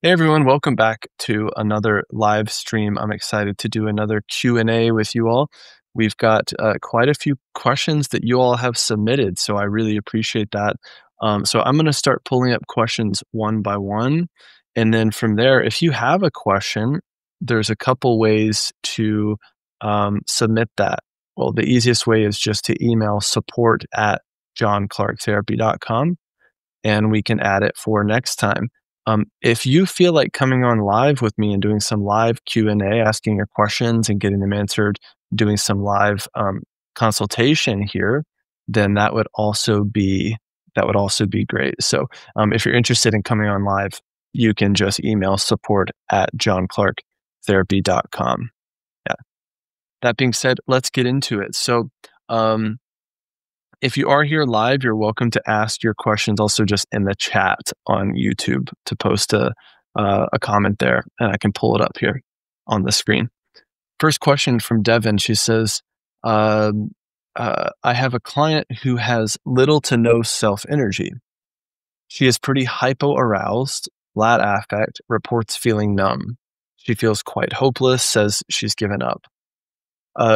Hey everyone, welcome back to another live stream. I'm excited to do another Q&A with you all. We've got quite a few questions that you all have submitted, so I really appreciate that. So I'm going to start pulling up questions one by one, and then from there, if you have a question, there's a couple ways to submit that. Well, the easiest way is just to email support@johnclarketherapy.com, and we can add it for next time. If you feel like coming on live with me and doing some live Q&A, asking your questions and getting them answered, doing some live consultation here, then that would also be great. So if you're interested in coming on live, you can just email support@johnclarketherapy.com. Yeah. That being said, let's get into it. So if you are here live, you're welcome to ask your questions also just in the chat on YouTube, to post a comment there, and I can pull it up here on the screen. First question from Devin. She says, I have a client who has little to no self-energy. She is pretty hypoaroused, flat affect, reports feeling numb. She feels quite hopeless, says she's given up.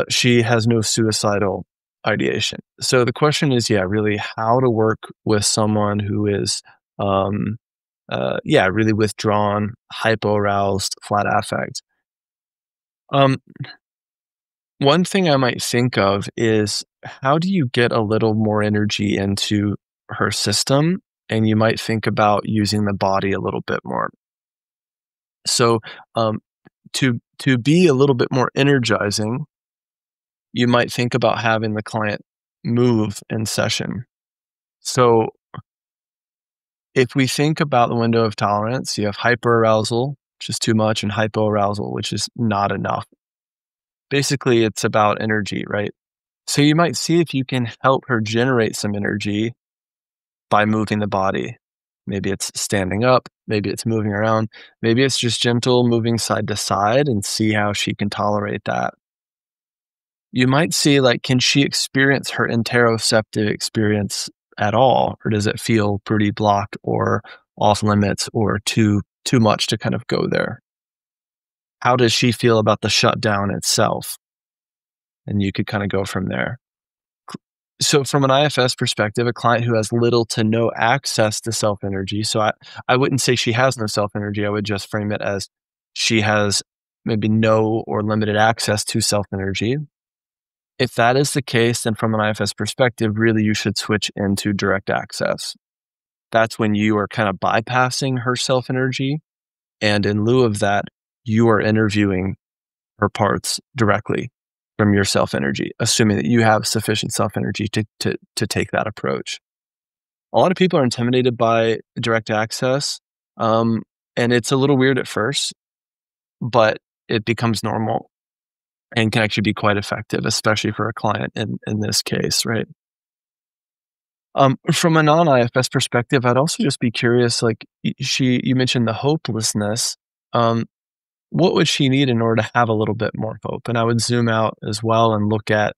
She has no suicidal ideation. So the question is, really how to work with someone who is, really withdrawn, hypoaroused, flat affect. Um, One thing I might think of is, how do you get a little more energy into her system? And you might think about using the body a little bit more. So, to be a little bit more energizing, you might think about having the client move in session. So if we think about the window of tolerance, you have hyperarousal, which is too much, and hypoarousal, which is not enough. Basically, it's about energy, right? So you might see if you can help her generate some energy by moving the body. Maybe it's standing up, maybe it's moving around, maybe it's just gentle moving side to side, and see how she can tolerate that. You might see, like, can she experience her interoceptive experience at all? Or does it feel pretty blocked or off limits or too much to kind of go there? How does she feel about the shutdown itself? And you could kind of go from there. So from an IFS perspective, a client who has little to no access to self-energy, so I wouldn't say she has no self-energy, I would just frame it as she has maybe no or limited access to self-energy. If that is the case, then from an IFS perspective, really you should switch into direct access. That's when you are kind of bypassing her self-energy, and in lieu of that, you are interviewing her parts directly from your self-energy, assuming that you have sufficient self-energy to take that approach. A lot of people are intimidated by direct access, and it's a little weird at first, but it becomes normal and can actually be quite effective, especially for a client in this case, right? From a non-IFS perspective, I'd also just be curious, like, you mentioned the hopelessness. What would she need in order to have a little bit more hope? And I would zoom out as well and look at,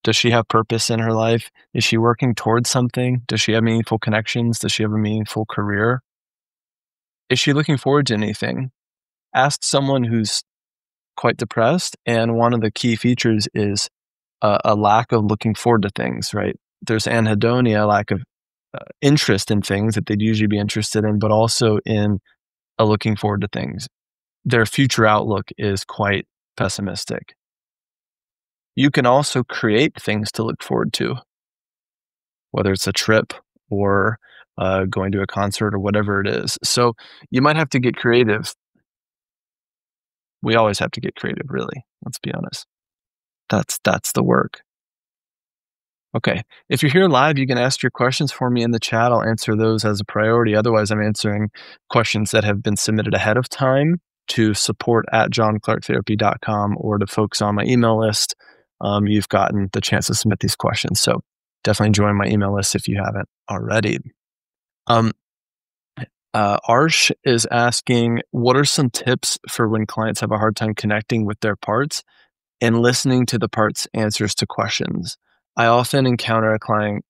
does she have purpose in her life? Is she working towards something? Does she have meaningful connections? Does she have a meaningful career? Is she looking forward to anything? Ask someone who's quite depressed, and one of the key features is a lack of looking forward to things, right? There's anhedonia, a lack of interest in things that they'd usually be interested in, but also in a looking forward to things. Their future outlook is quite pessimistic. You can also create things to look forward to, whether it's a trip or going to a concert or whatever it is. So you might have to get creative. We always have to get creative, really. Let's be honest. That's the work. Okay. If you're here live, you can ask your questions for me in the chat. I'll answer those as a priority. Otherwise, I'm answering questions that have been submitted ahead of time to support@johnclarketherapy.com, or to folks on my email list. You've gotten the chance to submit these questions. So definitely join my email list if you haven't already. Um, Arsh is asking, what are some tips for when clients have a hard time connecting with their parts and listening to the part's answers to questions? I often encounter a client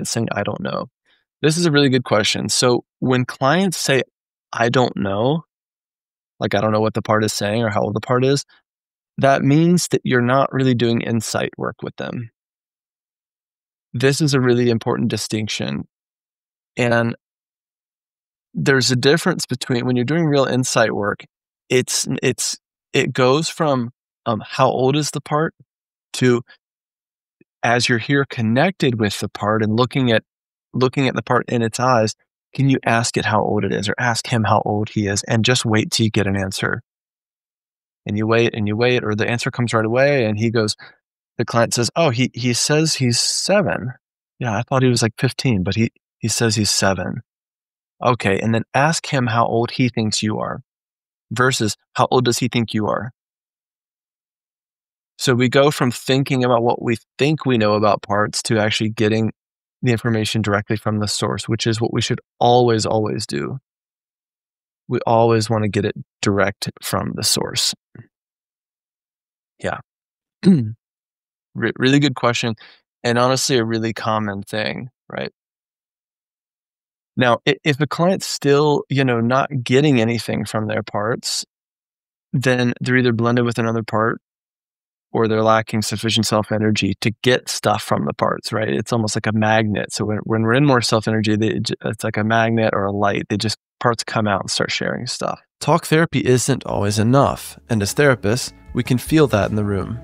saying, I don't know. This is a really good question. So when clients say, I don't know, like, I don't know what the part is saying or how old the part is, that means that you're not really doing insight work with them. This is a really important distinction, and there's a difference between when you're doing real insight work, it goes from, how old is the part to as you're here connected with the part and looking at the part in its eyes, can you ask it how old it is or ask him how old he is and just wait till you get an answer? And you wait, or the answer comes right away, and the client says, "Oh, he says he's 7. Yeah, I thought he was like 15, but he says he's 7." Okay, and then ask him how old he thinks you are versus how old does he think you are? So we go from thinking about what we think we know about parts to actually getting the information directly from the source, which is what we should always, always do. We always want to get it direct from the source. Yeah. Really good question. And honestly, a really common thing, right? Now, if the client's still, not getting anything from their parts, then they're either blended with another part or they're lacking sufficient self energy to get stuff from the parts, right? It's almost like a magnet. So when we're in more self energy, it's like a magnet or a light. Parts come out and start sharing stuff. Talk therapy isn't always enough, and as therapists, we can feel that in the room.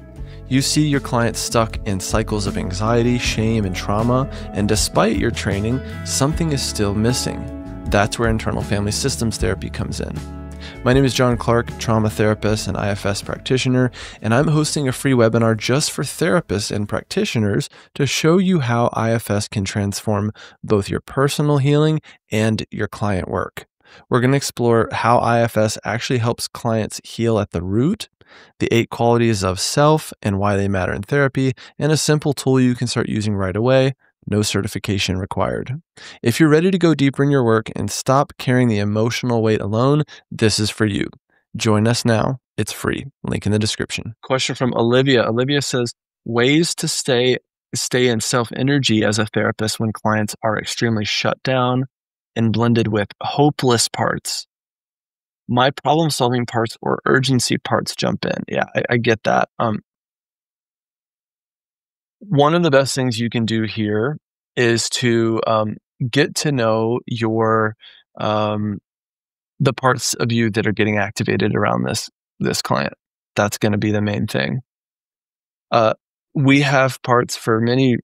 You see your client stuck in cycles of anxiety, shame, and trauma, and despite your training, something is still missing. That's where internal family systems therapy comes in. My name is John Clarke, trauma therapist and IFS practitioner, and I'm hosting a free webinar just for therapists and practitioners to show you how IFS can transform both your personal healing and your client work. We're going to explore how IFS actually helps clients heal at the root, the 8 qualities of self and why they matter in therapy, and a simple tool you can start using right away. No certification required. If you're ready to go deeper in your work and stop carrying the emotional weight alone, this is for you. Join us now. It's free. Link in the description. Question from Olivia. Olivia says, ways to stay in self-energy as a therapist when clients are extremely shut down and blended with hopeless parts. My problem-solving parts or urgency parts jump in. Yeah, I get that. One of the best things you can do here is to get to know the parts of you that are getting activated around this client. That's going to be the main thing. We have parts for many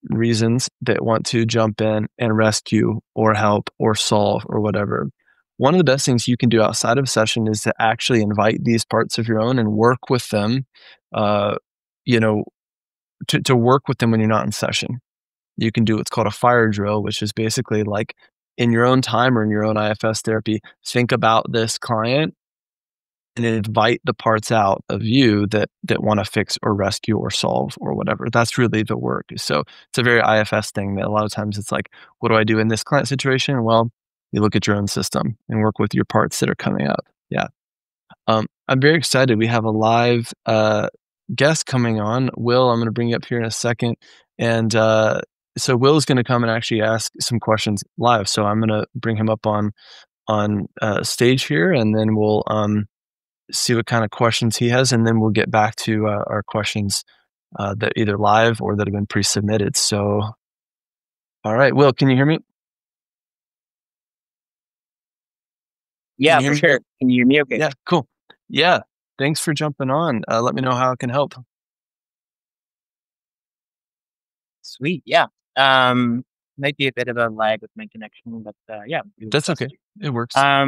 reasons that want to jump in and rescue or help or solve or whatever. One of the best things you can do outside of session is to actually invite these parts of your own and work with them, uh, you know, to work with them when you're not in session. You can do what's called a fire drill, which is basically like in your own time or in your own IFS therapy, think about this client and invite the parts out of you that want to fix or rescue or solve or whatever. That's really the work. So it's a very IFS thing that a lot of times it's like, what do I do in this client situation? Well, you look at your own system and work with your parts that are coming up. Yeah. I'm very excited. We have a live guest coming on. Will, I'm going to bring you up here in a second. And so Will is going to come and actually ask some questions live. So I'm going to bring him up on stage here, and then we'll see what kind of questions he has, and then we'll get back to our questions that either live or that have been pre-submitted. So, all right, Will, can you hear me? Can Yeah, you hear for me? sure. Can you hear me okay? Yeah, cool. Yeah, thanks for jumping on. Let me know how I can help. Sweet. Yeah. Might be a bit of a lag with my connection, but yeah, we will That's best okay. to. It works. Yeah.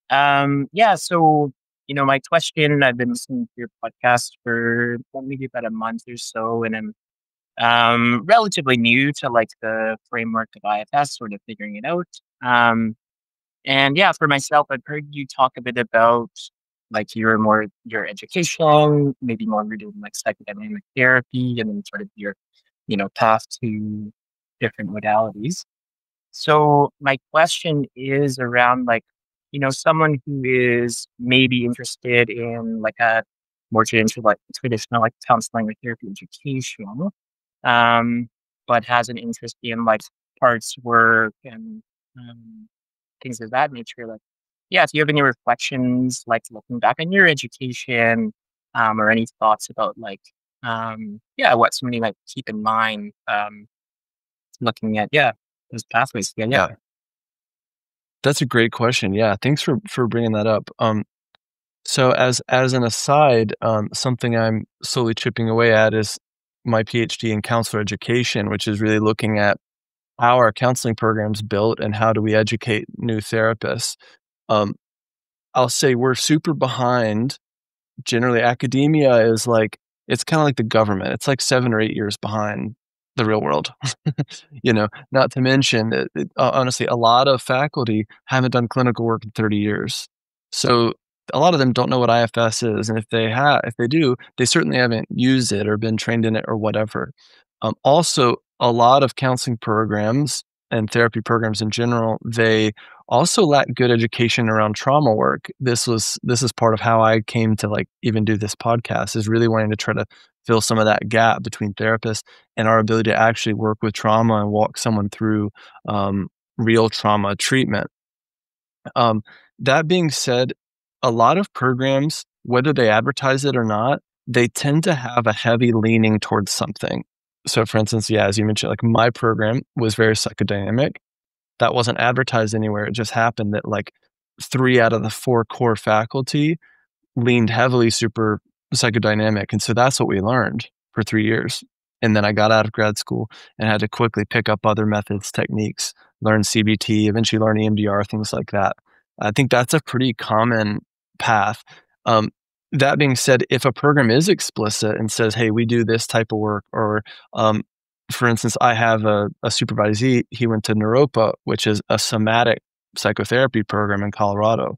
Um, yeah. So, my question. I've been listening to your podcast for maybe about a month or so, and I'm relatively new to like the framework of IFS, sort of figuring it out. And yeah, for myself, I've heard you talk a bit about like your education, maybe more rooted in like psychodynamic therapy, and then sort of your path to different modalities. So my question is around like someone who is maybe interested in like a more traditional like counseling or therapy education, um, but has an interest in like parts work and um, things of that nature. Like, yeah, do you have any reflections, like looking back on your education, or any thoughts about like, yeah, what somebody might keep in mind, looking at, yeah, those pathways? Yeah, yeah. Yeah, that's a great question. Yeah, thanks for bringing that up. So as an aside, something I'm slowly chipping away at is my PhD in counselor education, which is really looking at how our counseling programs built and how do we educate new therapists. Um, I'll say we're super behind. Generally, academia is like it's kinda like the government. It's like 7 or 8 years behind the real world. Not to mention that honestly, a lot of faculty haven't done clinical work in 30 years. So, a lot of them don't know what IFS is, and if they do, they certainly haven't used it or been trained in it or whatever. Also, a lot of counseling programs and therapy programs in general, they also lack good education around trauma work. This is part of how I came to, like, even do this podcast, is really wanting to try to fill some of that gap between therapists and our ability to actually work with trauma and walk someone through, real trauma treatment. Um, that being said, a lot of programs, whether they advertise it or not, they tend to have a heavy leaning towards something. So, for instance, yeah, as you mentioned, like, my program was very psychodynamic. That wasn't advertised anywhere, it just happened that, like, 3 out of the 4 core faculty leaned heavily super psychodynamic, and so that's what we learned for 3 years, and then I got out of grad school and had to quickly pick up other methods, techniques, learn CBT, eventually learn EMDR, things like that. I think that's a pretty common path. Um, that being said, if a program is explicit and says, "Hey, we do this type of work," or, for instance, I have a supervisee, he went to Naropa, which is a somatic psychotherapy program in Colorado.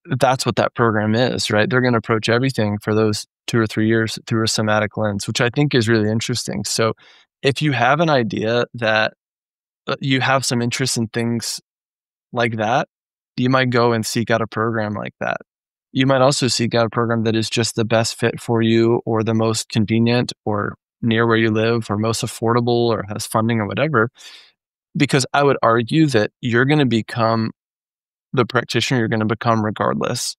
That's what that program is, right? They're gonna approach everything for those 2 or 3 years through a somatic lens, which I think is really interesting. So, if you have an idea that, you have some interest in things like that, you might go and seek out a program like that. You might also seek out a program that is just the best fit for you or the most convenient or near where you live or most affordable or has funding or whatever, because I would argue that you're gonna become the practitioner you're gonna become regardless.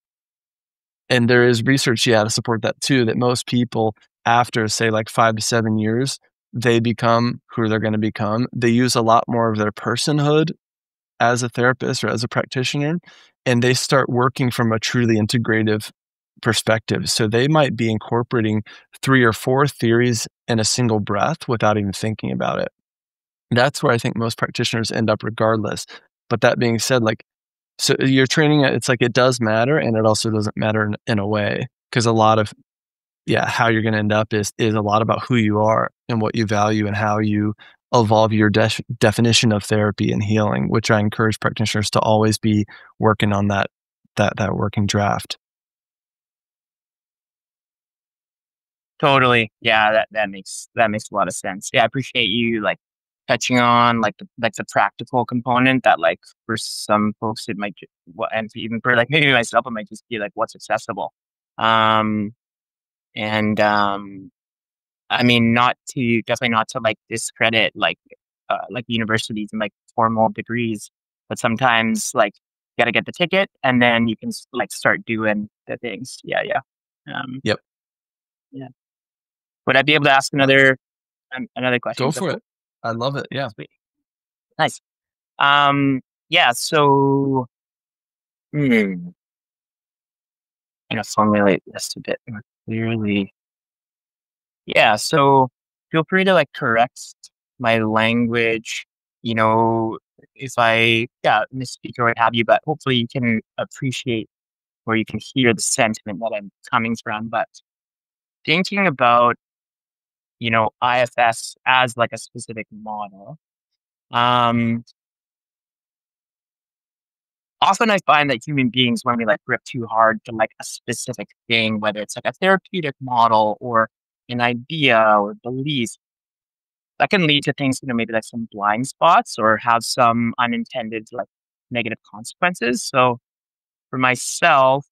And there is research, yeah, to support that too, that most people after, say, like 5 to 7 years, they become who they're gonna become. They use a lot more of their personhood as a therapist or as a practitioner, and they start working from a truly integrative perspective. So they might be incorporating 3 or 4 theories in a single breath without even thinking about it. That's where I think most practitioners end up regardless. But that being said, like, so your training, it's like it does matter, and it also doesn't matter in a way, because a lot of yeah, how you're gonna end up is a lot about who you are and what you value and how you evolve your definition of therapy and healing, which I encourage practitioners to always be working on that working draft. Totally. Yeah, that makes a lot of sense. Yeah, I appreciate you like touching on like the practical component that like for some folks it might and even for like maybe myself it might just be like what's accessible. Um and I mean not to definitely not to like discredit like universities and like formal degrees, but sometimes like you gotta get the ticket and then you can like start doing the things. Yeah, yeah. Um Yep. yeah. Would I be able to ask another question? Go Is that for cool? it. I love it, yeah. Sweet. Nice. Yeah, so, hmm, formulate this a bit more clearly. Yeah, so feel free to, like, correct my language, you know, if I, yeah, misspeak or what have you, but hopefully you can appreciate or you can hear the sentiment that I'm coming from. But thinking about, IFS as, like, a specific model, um often I find that human beings, when we like grip too hard to like a specific thing, whether it's like a therapeutic model or an idea or belief, that can lead to things, maybe like some blind spots or have some unintended like negative consequences. So for myself,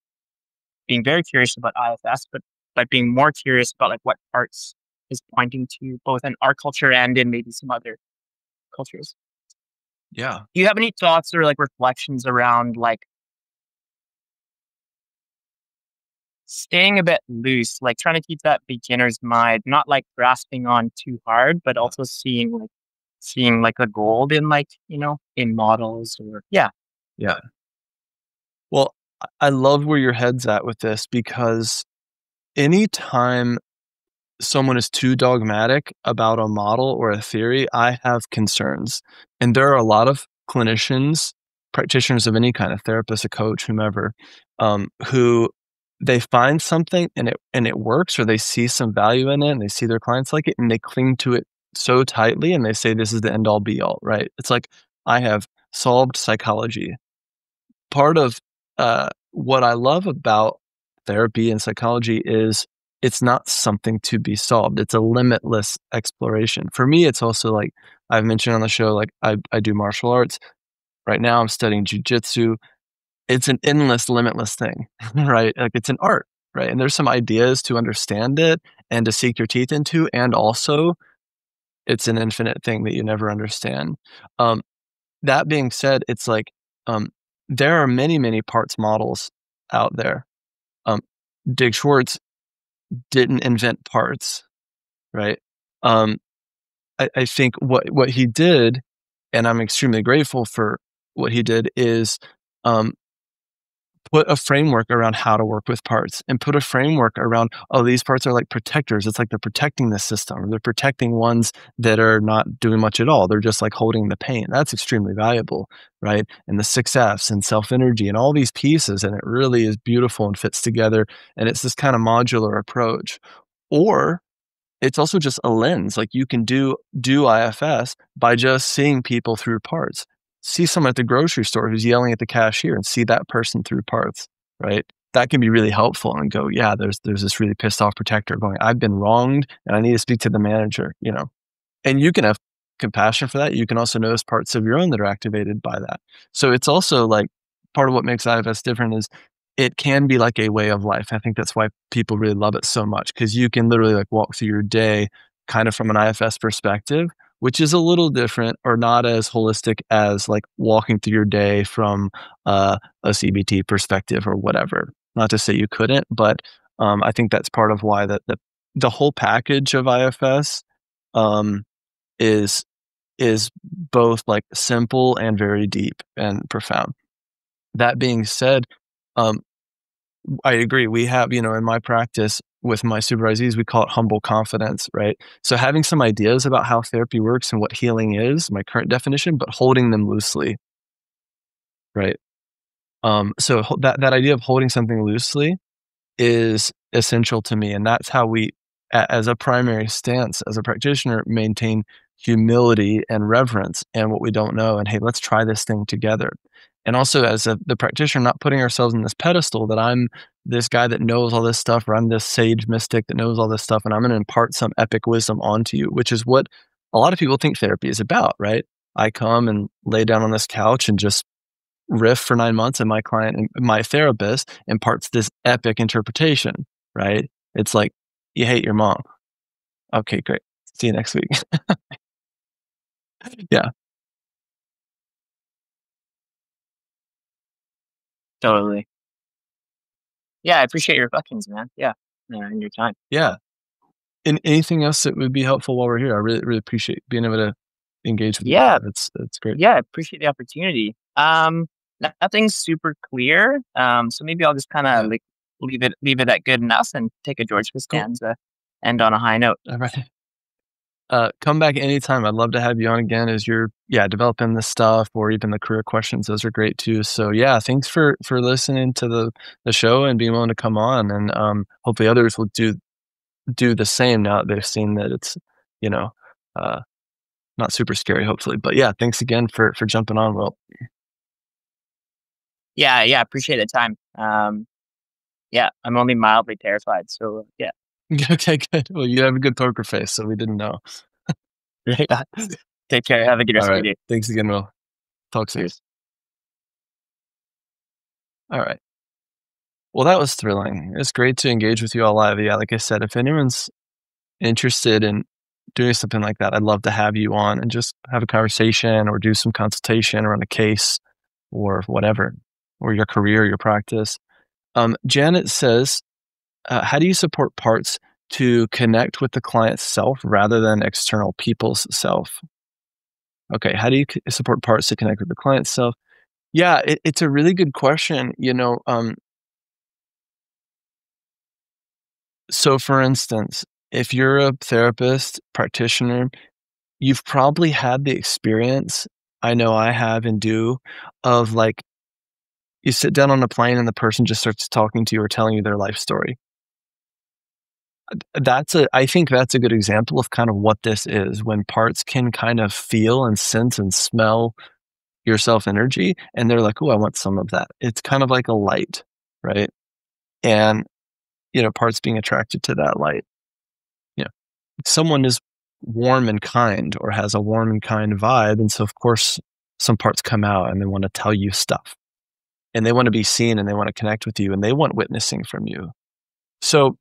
being very curious about IFS, but being more curious about like what arts is pointing to both in our culture and in maybe some other cultures. Yeah. Do you have any thoughts or like reflections around like staying a bit loose, like trying to keep that beginner's mind, not like grasping on too hard, but Yeah. also seeing like the gold in like, in models or yeah. Yeah. Well, I love where your head's at with this because anytime someone is too dogmatic about a model or a theory, I have concerns. And there are a lot of clinicians, practitioners of any kind, a therapist, a coach, whomever, who they find something and it works, or they see some value in it, and they see their clients like it, and they cling to it so tightly, and they say this is the end all be all, right? It's like I have solved psychology. Part of what I love about therapy and psychology is it's not something to be solved. It's a limitless exploration. For me, it's also like I've mentioned on the show, like I do martial arts. Right now I'm studying jujitsu. It's an endless, limitless thing, right? Like it's an art, right? And there's some ideas to understand it and to seek your teeth into, and also it's an infinite thing that you never understand. Um, that being said, it's like, um, there are many, many parts models out there. Um, Dig Schwartz didn't invent parts, right? Um, I think what he did, and I'm extremely grateful for what he did, is, um, put a framework around how to work with parts and put a framework around, oh, these parts are like protectors. It's like they're protecting the system, or they're protecting ones that are not doing much at all. They're just like holding the pain. That's extremely valuable, right? And the 6 Fs and self energy and all these pieces. And it really is beautiful and fits together. And it's this kind of modular approach. Or it's also just a lens, like, you can do IFS by just seeing people through parts. See someone at the grocery store who's yelling at the cashier and see that person through parts, right? That can be really helpful and go, "Yeah, there's this really pissed off protector going, 'I've been wronged, and I need to speak to the manager,'" you know? And you can have compassion for that. You can also notice parts of your own that are activated by that. So it's also like part of what makes IFS different is it can be like a way of life. I think that's why people really love it so much, because you can literally like walk through your day kind of from an IFS perspective, which is a little different or not as holistic as like walking through your day from a CBT perspective or whatever. Not to say you couldn't, but I think that's part of why the whole package of IFS um, is is both, like, simple and very deep and profound. That being said, um, I agree, we have, in my practice with my supervisees, we call it humble confidence, right? So having some ideas about how therapy works and what healing is, my current definition, but holding them loosely, right? So ho that idea of holding something loosely is essential to me, and that's how we, as a primary stance, as a practitioner, maintain humility and reverence and what we don't know, and, "Hey, let's try this thing together." And also as the practitioner, not putting ourselves in this pedestal that I'm this guy that knows all this stuff, or I'm this sage mystic that knows all this stuff, and I'm gonna impart some epic wisdom onto you, which is what a lot of people think therapy is about, right? I come and lay down on this couch and just riff for 9 months, and my client and my therapist imparts this epic interpretation, right? It's like, "You hate your mom." "Okay, great. See you next week." Yeah, Totally. Yeah, I appreciate your reflections, man. Yeah, and your time. yeah. And anything else that would be helpful while we're here? I really, really appreciate being able to engage with you. Yeah, That's great. yeah, I appreciate the opportunity. Nothing's super clear. So maybe I'll just kind of Yeah, like leave it at good enough and take a George cool. Costanza, end on a high note. Alright. Come back anytime. I'd love to have you on again as you're, yeah, developing this stuff, or even the career questions. Those are great too. So yeah, thanks for listening to the show and being willing to come on, and, hopefully others will do the same now that they've seen that it's, you know, uh, not super scary, hopefully. But yeah, thanks again for jumping on, Will. Yeah, yeah, appreciate the time. Yeah, I'm only mildly terrified. So yeah, Okay, good. Well, you have a good poker face, so we didn't know. right. Take care. Have a good rest of Alright. your day. Thanks again, Will. Talk soon. Cheers. Alright. Well, that was thrilling. It's great to engage with you all live. Yeah, like I said, if anyone's interested in doing something like that, I'd love to have you on and just have a conversation or do some consultation around a case or whatever, or your career, your practice. Janet says, how do you support parts to connect with the client's self rather than external people's self? Okay, how do you support parts to connect with the client's self? Yeah, it's a really good question. So for instance, if you're a therapist practitioner, you've probably had the experience, I know I have and do, of like you sit down on a plane and the person just starts talking to you or telling you their life story. I think that's a good example of kind of what this is when parts can kind of feel and sense and smell your self energy and they're like, "Oh, I want some of that." It's kind of like a light, right? And, parts being attracted to that light. You know, someone is warm and kind or has a warm and kind vibe, and so of course some parts come out and they want to tell you stuff. And they want to be seen and they want to connect with you and they want witnessing from you. So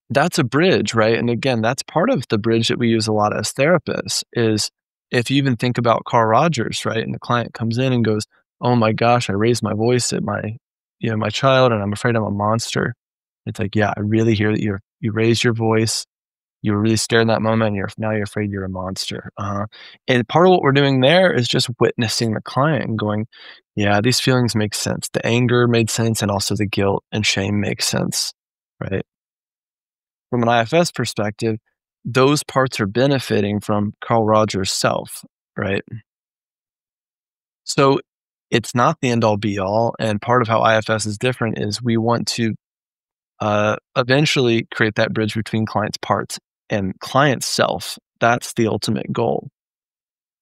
that's a bridge, right? And again, that's part of the bridge that we use a lot as therapists is if you even think about Carl Rogers, right? And the client comes in and goes, "Oh my gosh, I raised my voice at my child and I'm afraid I'm a monster." It's like, yeah, I really hear that you raised your voice. You were really scared in that moment and now you're afraid you're a monster. And part of what we're doing there is just witnessing the client and going, yeah, these feelings make sense. The anger made sense and also the guilt and shame makes sense, right? From an IFS perspective, those parts are benefiting from Carl Rogers' self, right? So it's not the end all be all. And part of how IFS is different is we want to eventually create that bridge between client's parts and client's self. That's the ultimate goal.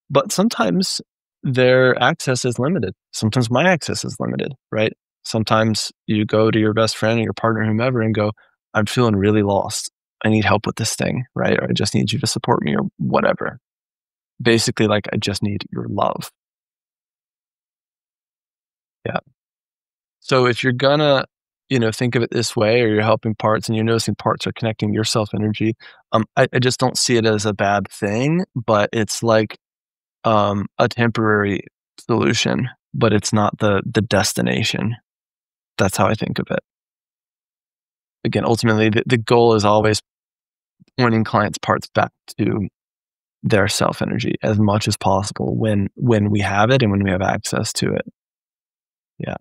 But sometimes their access is limited. Sometimes my access is limited, right? Sometimes you go to your best friend or your partner, whomever, and go, "I'm feeling really lost. I need help with this thing," right? Or "I just need you to support me," or whatever. Basically, like, I just need your love. Yeah. So if you're gonna, think of it this way, or you're helping parts and you're noticing parts are connecting your self energy, I just don't see it as a bad thing, but it's like a temporary solution, but it's not the destination. That's how I think of it. Again, ultimately, the goal is always pointing clients' parts back to their self energy as much as possible when we have it and when we have access to it. Yeah.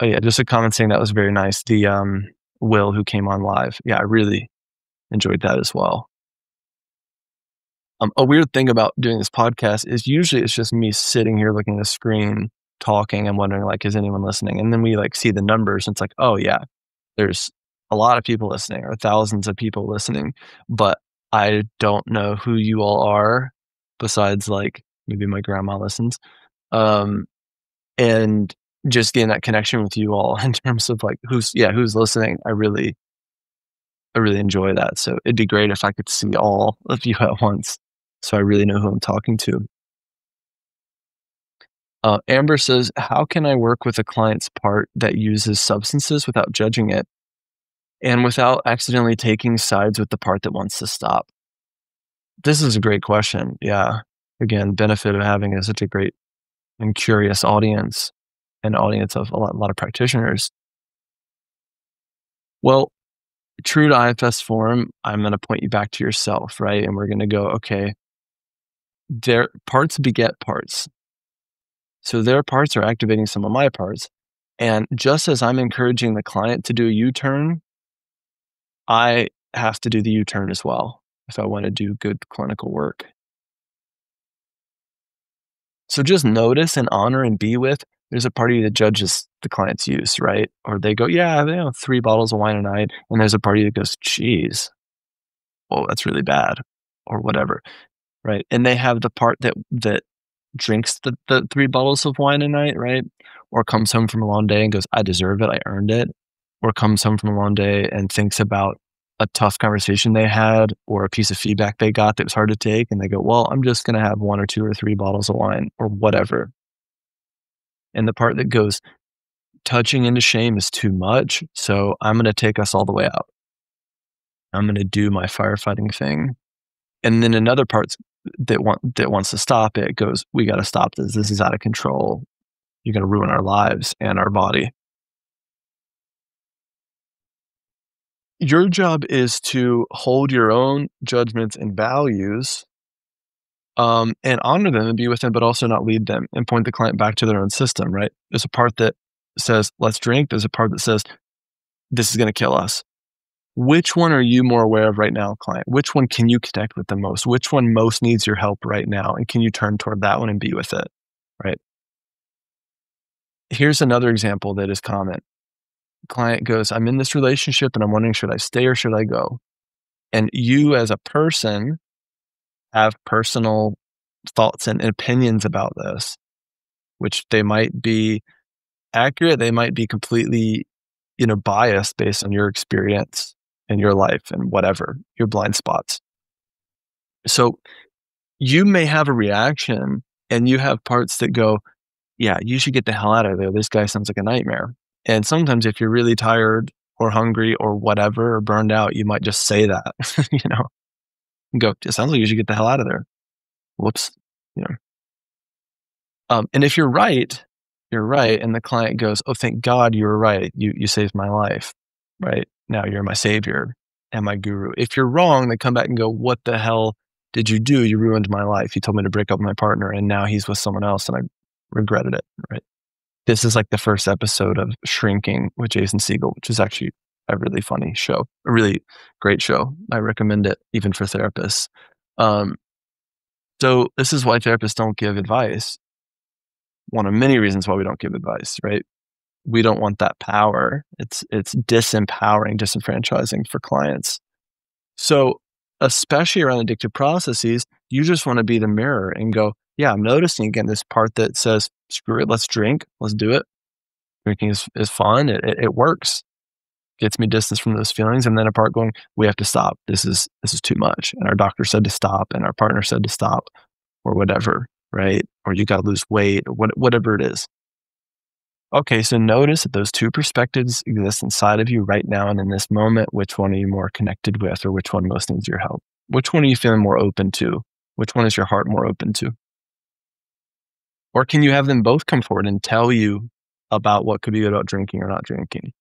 Oh yeah, just a comment saying that was very nice. The Will who came on live. Yeah, I really enjoyed that as well. A weird thing about doing this podcast is usually it's just me sitting here looking at a screen, talking and wondering like, is anyone listening? And then we like see the numbers and it's like, oh yeah, there's a lot of people listening or thousands of people listening, but I don't know who you all are besides like maybe my grandma listens. Um, and just getting that connection with you all in terms of like who's listening. I really enjoy that. So it'd be great if I could see all of you at once. So I really know who I'm talking to. Amber says, how can I work with a client's part that uses substances without judging it and without accidentally taking sides with the part that wants to stop? This is a great question. Yeah. Again, benefit of having such a great and curious audience, an audience of a lot of practitioners. Well, true to IFS form, I'm going to point you back to yourself, right? And we're going to go, okay, their parts beget parts. So their parts are activating some of my parts. And just as I'm encouraging the client to do a U-turn, I have to do the U-turn as well if I want to do good clinical work. So just notice and honor and be with. There's a party that judges the client's use, right? Or they go, yeah, 3 bottles of wine a night. And there's a party that goes, geez, oh, that's really bad, or whatever, right? And they have the part that drinks the 3 bottles of wine a night, right? Or comes home from a long day and goes, I deserve it, I earned it. Or comes home from a long day and thinks about a tough conversation they had or a piece of feedback they got that was hard to take. And they go, well, I'm just going to have 1 or 2 or 3 bottles of wine or whatever. And the part that goes, touching into shame is too much. So I'm going to take us all the way out. I'm going to do my firefighting thing. And then another part that wants to stop it goes, "We gotta stop this. This is out of control. You're gonna ruin our lives and our body." Your job is to hold your own judgments and values, and honor them and be with them, but also not lead them and point the client back to their own system, right? There's a part that says, "Let's drink." There's a part that says, "This is gonna kill us." Which one are you more aware of right now, client? Which one can you connect with the most? Which one most needs your help right now? And can you turn toward that one and be with it, right? Here's another example that is common. Client goes, "I'm in this relationship and I'm wondering, should I stay or should I go?" And you as a person have personal thoughts and opinions about this, which they might be accurate, they might be completely, biased based on your experience in your life and whatever, your blind spots. So you may have a reaction and you have parts that go, "Yeah, you should get the hell out of there. This guy sounds like a nightmare." And sometimes if you're really tired or hungry or whatever, or burned out, you might just say that, you know, and go, "It sounds like you should get the hell out of there. Whoops." You know. And if you're right. And the client goes, "Oh, thank God you were right. You saved my life. Right? Now you're my savior and my guru." If you're wrong, they come back and go, "What the hell did you do? You ruined my life. You told me to break up with my partner and now he's with someone else and I regretted it." Right? This is like the first episode of Shrinking with Jason Segel, which is actually a really funny show, a really great show. I recommend it even for therapists. Um, so this is why therapists don't give advice. One of many reasons why we don't give advice, right? We don't want that power. It's disempowering, disenfranchising for clients. So, especially around addictive processes, you just want to be the mirror and go, "Yeah, I'm noticing again this part that says, screw it, let's drink, let's do it. Drinking is fun. It works, gets me distance from those feelings." And then a part going, "We have to stop. This is too much." And our doctor said to stop, and our partner said to stop, or whatever, right? Or you got to lose weight, or whatever it is. Okay, so notice that those two perspectives exist inside of you right now and in this moment. Which one are you more connected with, or which one most needs your help? Which one are you feeling more open to? Which one is your heart more open to? Or can you have them both come forward and tell you about what could be good about drinking or not drinking?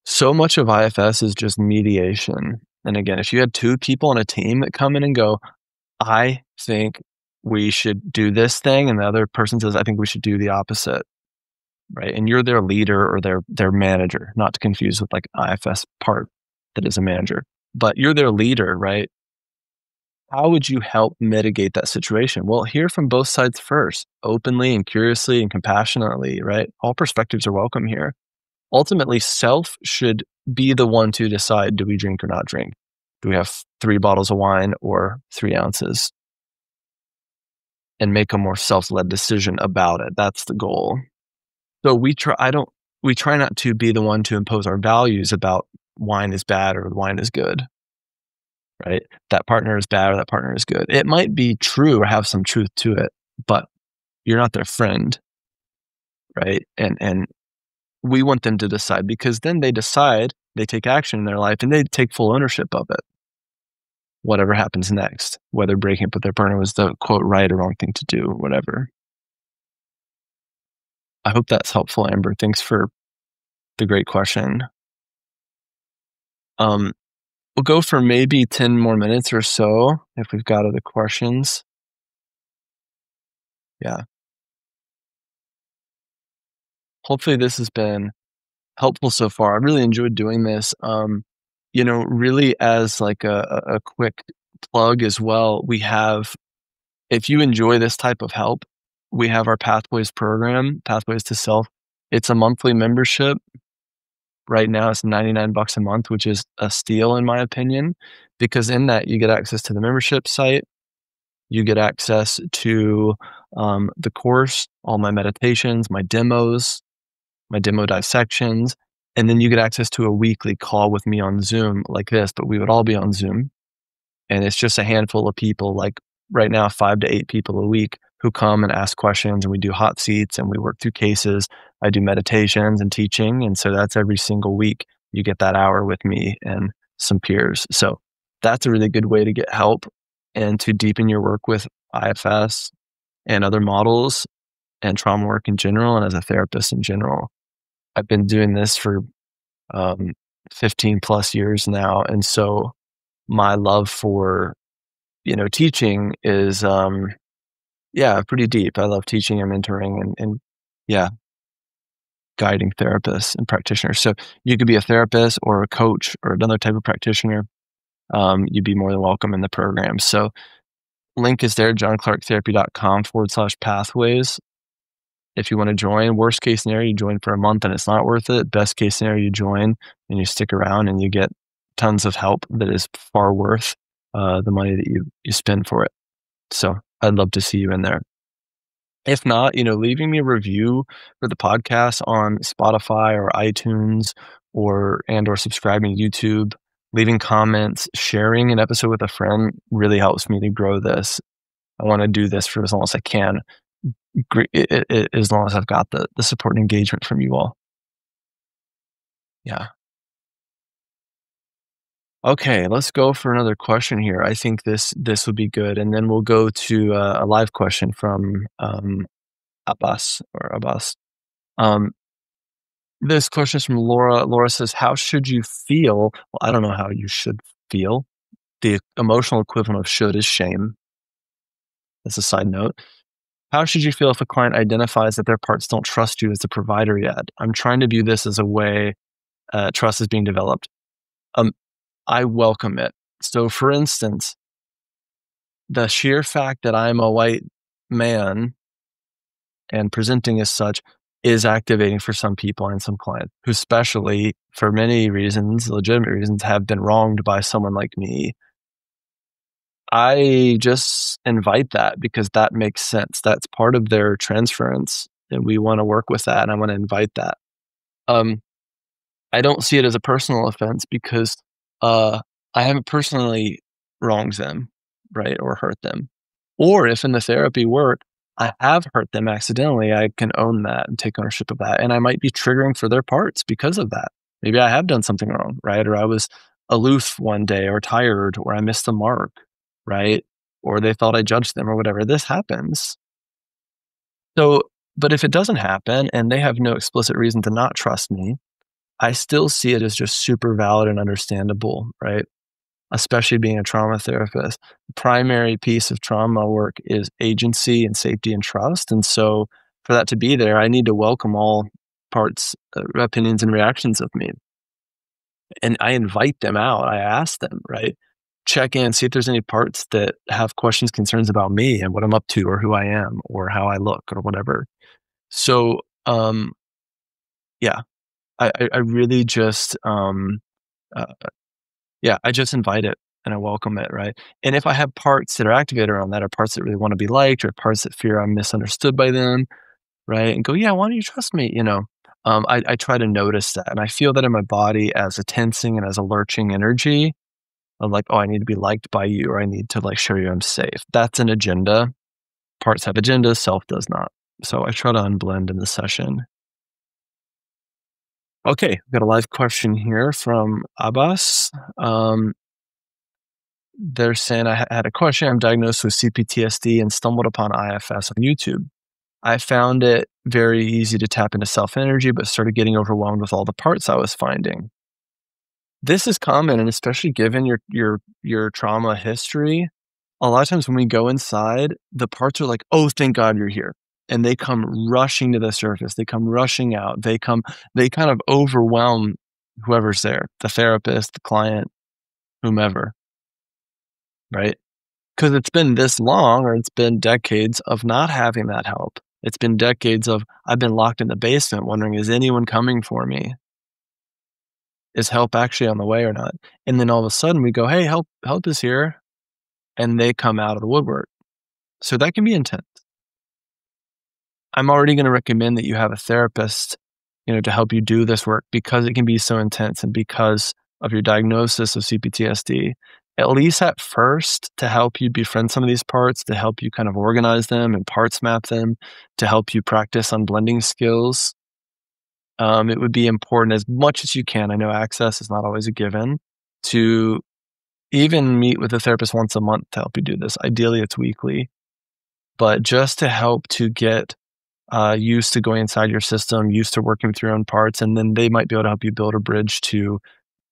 So much of IFS is just mediation. And again, if you had two people on a team that come in and go, "I think we should do this thing," and the other person says, "I think we should do the opposite," right? And you're their leader or their manager, not to confuse with like IFS part that is a manager, but you're their leader, right? How would you help mitigate that situation? Well, hear from both sides first, openly and curiously and compassionately, right? All perspectives are welcome here. Ultimately, self should be the one to decide, do we drink or not drink? Do we have 3 bottles of wine or 3 ounces? And make a more self-led decision about it. That's the goal. So we try not to be the one to impose our values about wine is bad or wine is good, right? That partner is bad or that partner is good. It might be true or have some truth to it, but you're not their friend, right? And we want them to decide, because then they decide, they take action in their life and they take full ownership of it. Whatever happens next, whether breaking up with their partner was the quote right or wrong thing to do, or whatever. I hope that's helpful, Amber. Thanks for the great question. Um, we'll go for maybe 10 more minutes or so if we've got other questions. Yeah. Hopefully this has been helpful so far. I really enjoyed doing this. Really as like a quick plug as well, we have, if you enjoy this type of help, we have our Pathways program, Pathways to Self. It's a monthly membership. Right now it's $99 a month, which is a steal in my opinion, because in that you get access to the membership site, you get access to the course, all my meditations, my demos, my demo dissections, and then you get access to a weekly call with me on Zoom like this, but we would all be on Zoom. And it's just a handful of people, like right now, 5 to 8 people a week who come and ask questions, and we do hot seats and we work through cases. I do meditations and teaching. And so that's every single week you get that hour with me and some peers. So that's a really good way to get help and to deepen your work with IFS and other models and trauma work in general and as a therapist in general. I've been doing this for um, 15 plus years now. And so my love for, teaching is, yeah, pretty deep. I love teaching and mentoring and yeah, guiding therapists and practitioners. So you could be a therapist or a coach or another type of practitioner. You'd be more than welcome in the program. So link is there, johnclarketherapy.com/pathways. If you want to join, worst case scenario, you join for a month and it's not worth it. Best case scenario, you join and you stick around and you get tons of help that is far worth the money that you spend for it. So I'd love to see you in there. If not, leaving me a review for the podcast on Spotify or iTunes or subscribing to YouTube, leaving comments, sharing an episode with a friend really helps me to grow this. I want to do this for as long as I can, as long as I've got the support and engagement from you all. Yeah. Okay, let's go for another question here. I think this would be good, and then we'll go to a live question from Abbas. Um, this question is from Laura. Laura says, "How should you feel?" Well, I don't know how you should feel. The emotional equivalent of should is shame. That's a side note. How should you feel if a client identifies that their parts don't trust you as the provider yet? I'm trying to view this as a way trust is being developed. Um, I welcome it. So, for instance, the sheer fact that I'm a white man and presenting as such is activating for some people and some clients who, especially for many reasons, legitimate reasons, have been wronged by someone like me. I just invite that because that makes sense. That's part of their transference, and we want to work with that, and I want to invite that. Um, I don't see it as a personal offense because uh, I haven't personally wronged them, right, or hurt them. Or if in the therapy work I have hurt them accidentally, I can own that and take ownership of that. And I might be triggering for their parts because of that. Maybe I have done something wrong, right? Or I was aloof one day or tired or I missed the mark, right? Or they thought I judged them or whatever. This happens. So, but if it doesn't happen and they have no explicit reason to not trust me, I still see it as just super valid and understandable, right? Especially being a trauma therapist. The primary piece of trauma work is agency and safety and trust. And so for that to be there, I need to welcome all parts, opinions, and reactions of me. And I invite them out. I ask them, right? Check in, see if there's any parts that have questions, concerns about me and what I'm up to or who I am or how I look or whatever. So, yeah, I really just, uh, yeah, I just invite it and I welcome it, right? And if I have parts that are activated around that, or parts that really want to be liked, or parts that fear I'm misunderstood by them, right? And go, yeah, why don't you trust me? I try to notice that, and I feel that in my body as a tensing and as a lurching energy of like, oh, I need to be liked by you, or I need to like show you I'm safe. That's an agenda. Parts have agendas, self does not. So I try to unblend in the session. Okay, we've got a live question here from Abbas. They're saying, I had a question. I'm diagnosed with CPTSD and stumbled upon IFS on YouTube. I found it very easy to tap into self energy, but started getting overwhelmed with all the parts I was finding. This is common, and especially given your trauma history, a lot of times when we go inside, the parts are like, "Oh, thank God you're here." And they come rushing to the surface. They come rushing out. They kind of overwhelm whoever's there, the therapist, the client, whomever, right? Because it's been this long or it's been decades of not having that help. It's been decades of I've been locked in the basement wondering, is anyone coming for me? Is help actually on the way or not? And then all of a sudden we go, "Hey, help is here." And they come out of the woodwork. So that can be intense. I'm already gonna recommend that you have a therapist, to help you do this work because it can be so intense and because of your diagnosis of CPTSD. At least at first, to help you befriend some of these parts, to help you kind of organize them and parts map them, to help you practice on blending skills. It would be important as much as you can. I know access is not always a given to even meet with a therapist once a month to help you do this. Ideally, it's weekly, but just to help to get used to going inside your system, used to working with your own parts, and then they might be able to help you build a bridge to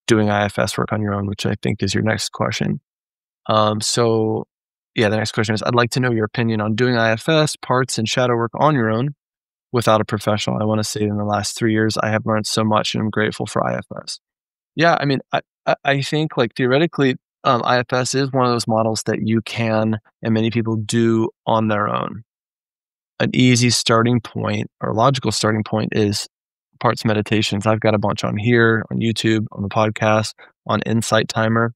doing IFS work on your own, which I think is your next question. So yeah, the next question is, I'd like to know your opinion on doing IFS, parts, and shadow work on your own without a professional. I want to say in the last 3 years, I have learned so much and I'm grateful for IFS. Yeah, I mean, I think like theoretically, IFS is one of those models that you can and many people do on their own. An easy starting point or logical starting point is parts meditations. I've got a bunch on here, on YouTube, on the podcast, on Insight Timer.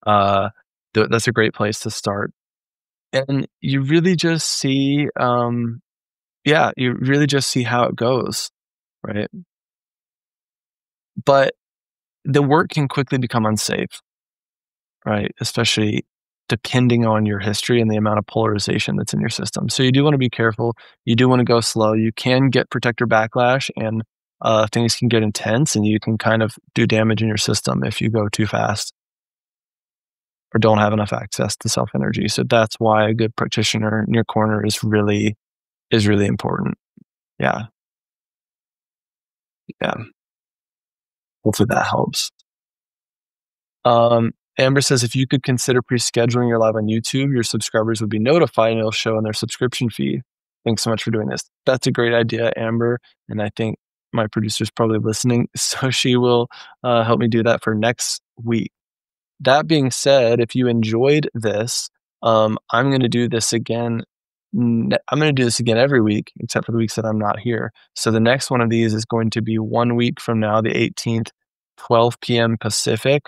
Uh, that's a great place to start. And you really just see, yeah, you really just see how it goes, right? But the work can quickly become unsafe, right? Especially depending on your history and the amount of polarization that's in your system. So you do want to be careful. You do want to go slow. You can get protector backlash and things can get intense and you can kind of do damage in your system if you go too fast or don't have enough access to self energy. So that's why a good practitioner in your corner is really important. Yeah. Yeah. Hopefully that helps. Amber says, if you could consider pre-scheduling your live on YouTube, your subscribers would be notified and it'll show in their subscription feed. Thanks so much for doing this. That's a great idea, Amber. And I think my producer's probably listening, so she will help me do that for next week. That being said, if you enjoyed this, I'm going to do this again. I'm going to do this again every week, except for the weeks that I'm not here. So the next one of these is going to be 1 week from now, the 18th, 12 p.m. Pacific,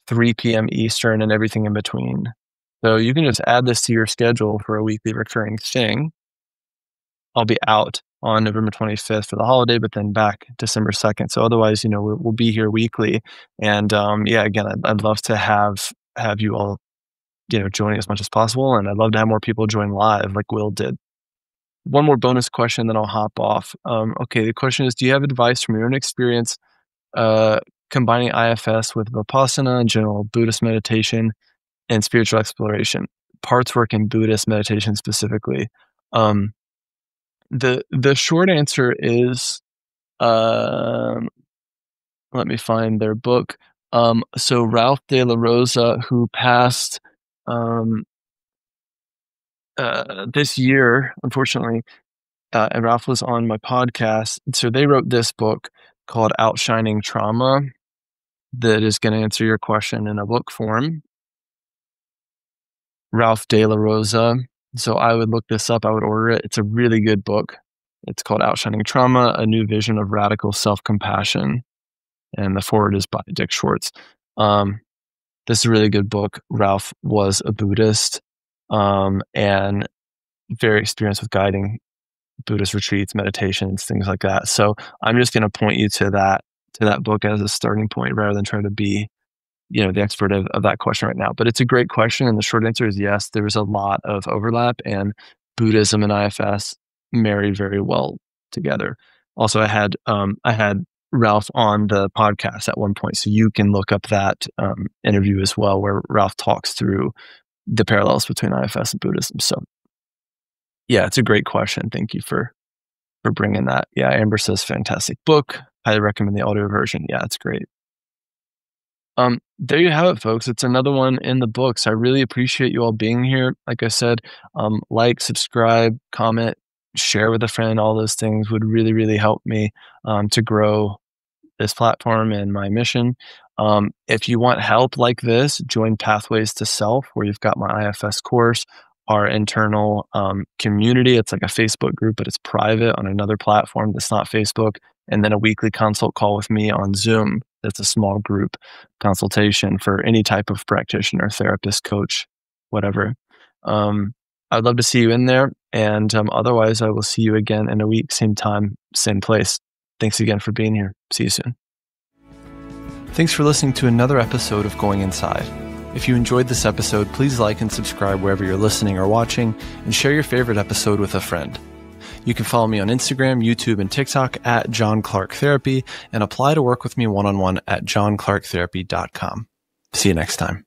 3 p.m. Eastern, and everything in between. So you can just add this to your schedule for a weekly recurring thing. I'll be out on November 25th for the holiday, but then back December 2nd. So otherwise, we'll be here weekly. And yeah, again, I'd love to have you all, joining as much as possible. And I'd love to have more people join live like Will did. One more bonus question, then I'll hop off. Okay, the question is, do you have advice from your own experience combining IFS with Vipassana, general Buddhist meditation, and spiritual exploration, parts work in Buddhist meditation specifically? The short answer is, let me find their book. So Ralph de la Rosa, who passed this year, unfortunately, and Ralph was on my podcast. So they wrote this book called Outshining Trauma that is going to answer your question in a book form. Ralph de la Rosa. So I would look this up. I would order it. It's a really good book. It's called Outshining Trauma, A New Vision of Radical Self-Compassion. And the forward is by Dick Schwartz. This is a really good book. Ralph was a Buddhist and very experienced with guiding Buddhist retreats, meditations, things like that. So I'm just going to point you to that book as a starting point rather than try to be the expert of that question right now. But it's a great question. And the short answer is yes, there's a lot of overlap, and Buddhism and IFS marry very well together. Also, I had Ralph on the podcast at one point, so you can look up that interview as well, where Ralph talks through the parallels between IFS and Buddhism. So yeah, it's a great question. Thank you for bringing that. Yeah, Amber says, fantastic book. Highly recommend the audio version. Yeah, it's great. There you have it, folks. It's another one in the books. I really appreciate you all being here. Like I said, like, subscribe, comment, share with a friend. All those things would really, really help me to grow this platform and my mission. If you want help like this, join Pathways to Self, where you've got my IFS course, our internal community. It's like a Facebook group, but it's private on another platform that's not Facebook. And then a weekly consult call with me on Zoom. That's a small group consultation for any type of practitioner, therapist, coach, whatever. I'd love to see you in there. And otherwise, I will see you again in a week, same time, same place. Thanks again for being here. See you soon. Thanks for listening to another episode of Going Inside. If you enjoyed this episode, please like and subscribe wherever you're listening or watching, and share your favorite episode with a friend. You can follow me on Instagram, YouTube, and TikTok at John Clarke Therapy, and apply to work with me one-on-one at johnclarketherapy.com. See you next time.